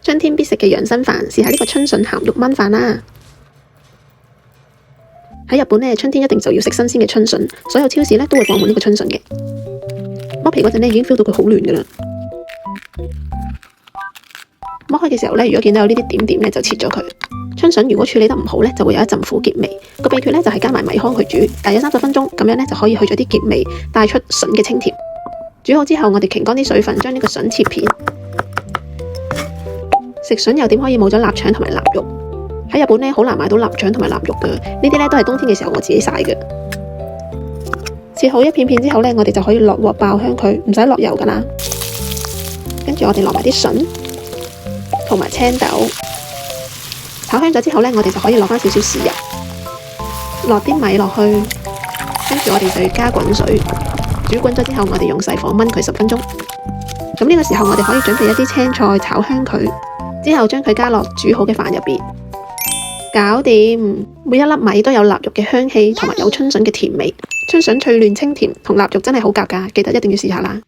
春天必食嘅養生飯，試下呢個春筍鹹肉炆飯啦。喺日本呢，春天一定就要食新鮮嘅春筍，所有超市呢都會放滿呢個春筍嘅。剝皮嗰陣呢，已經 feel 到佢好嫩噶啦。剝開嘅時候呢，如果見到有呢啲點點呢，就切咗佢。春筍如果處理得唔好呢，就會有一陣苦澀味。個秘訣呢，就係加埋米糠去煮，大約30分鐘，咁樣呢，就可以去咗啲澀味，帶出筍嘅清甜。煮好之後，我哋擎乾啲水分，將呢個筍切片。食筍又點可以冇咗臘腸同埋臘肉？喺日本呢，好難買到臘腸同埋臘肉㗎，呢啲呢都係冬天嘅時候我自己曬嘅。切好一片片之後呢，我哋就可以落鑊爆香佢，唔使落油㗎啦。跟住我哋落埋啲筍同埋青豆，炒香咗之後呢，我哋就可以落返少少豉油，落啲米落去，跟住我哋就要加滾水。煮滾咗之後，我哋用細火燜佢10分鐘。咁呢個時候，我哋可以準備一啲青菜炒香佢，之後將佢加落煮好嘅飯入邊，搞掂。每一粒米都有臘肉嘅香氣，同埋有春筍嘅甜味。春筍脆嫩清甜，同臘肉真係好夾㗎，記得一定要試下啦。